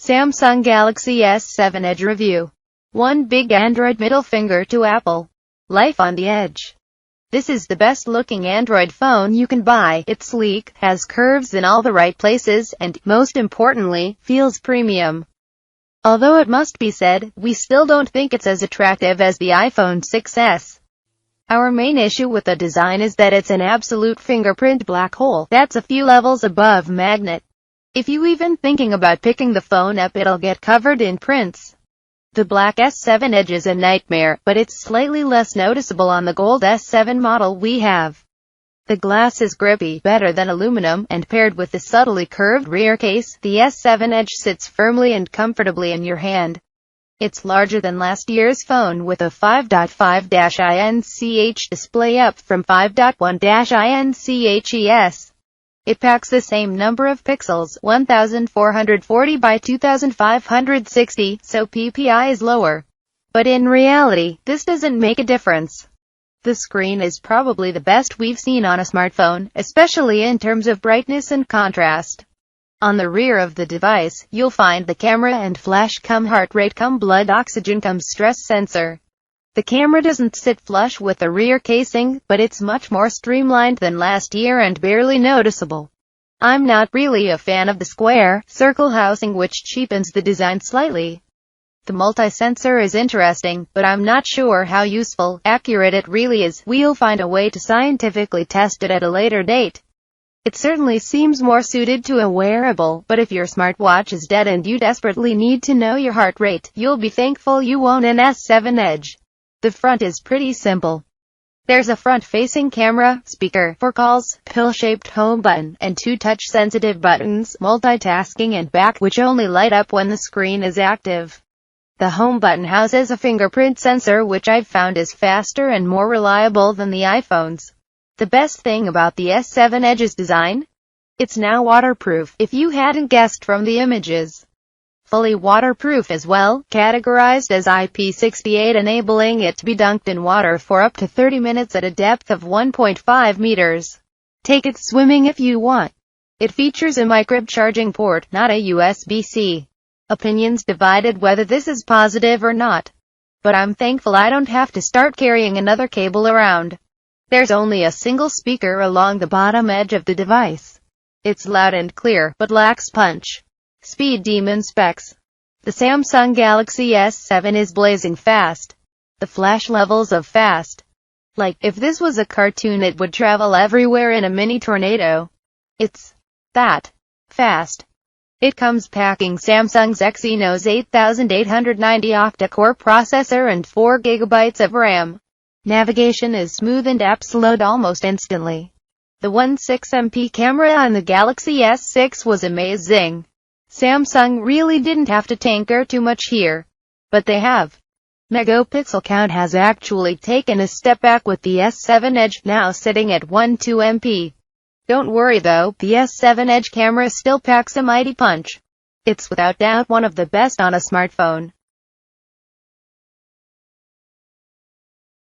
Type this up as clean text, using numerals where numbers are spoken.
Samsung Galaxy S7 Edge Review. One big Android middle finger to Apple. Life on the edge. This is the best looking Android phone you can buy. It's sleek, has curves in all the right places, and, most importantly, feels premium. Although it must be said, we still don't think it's as attractive as the iPhone 6s. Our main issue with the design is that it's an absolute fingerprint black hole that's a few levels above magnet. If you even thinking about picking the phone up, it'll get covered in prints. The black S7 Edge is a nightmare, but it's slightly less noticeable on the gold S7 model we have. The glass is grippy, better than aluminum, and paired with the subtly curved rear case, the S7 Edge sits firmly and comfortably in your hand. It's larger than last year's phone with a 5.5-inch display, up from 5.1-inches. It packs the same number of pixels, 1440 by 2560, so PPI is lower. But in reality, this doesn't make a difference. The screen is probably the best we've seen on a smartphone, especially in terms of brightness and contrast. On the rear of the device, you'll find the camera and flash heart rate blood oxygen stress sensor. The camera doesn't sit flush with the rear casing, but it's much more streamlined than last year and barely noticeable. I'm not really a fan of the square, circle housing, which cheapens the design slightly. The multi-sensor is interesting, but I'm not sure how accurate it really is. We'll find a way to scientifically test it at a later date. It certainly seems more suited to a wearable, but if your smartwatch is dead and you desperately need to know your heart rate, you'll be thankful you own an S7 Edge. The front is pretty simple. There's a front-facing camera, speaker for calls, pill-shaped home button, and two touch-sensitive buttons, multitasking and back, which only light up when the screen is active. The home button houses a fingerprint sensor, which I've found is faster and more reliable than the iPhone's. The best thing about the S7 Edge's design? It's now waterproof, if you hadn't guessed from the images. Fully waterproof as well, categorized as IP68, enabling it to be dunked in water for up to 30 minutes at a depth of 1.5 meters. Take it swimming if you want. It features a micro charging port, not a USB-C. Opinions divided whether this is positive or not. But I'm thankful I don't have to start carrying another cable around. There's only a single speaker along the bottom edge of the device. It's loud and clear, but lacks punch. Speed demon specs. The Samsung Galaxy S7 is blazing fast. The flash levels of fast. Like, if this was a cartoon, it would travel everywhere in a mini tornado. It's that fast. It comes packing Samsung's Exynos 8890 octa-core processor and 4 GB of RAM. Navigation is smooth and apps load almost instantly. The 16MP camera on the Galaxy S6 was amazing. Samsung really didn't have to tinker too much here. But they have. Megapixel count has actually taken a step back with the S7 Edge, now sitting at 12MP. Don't worry though, the S7 Edge camera still packs a mighty punch. It's without doubt one of the best on a smartphone.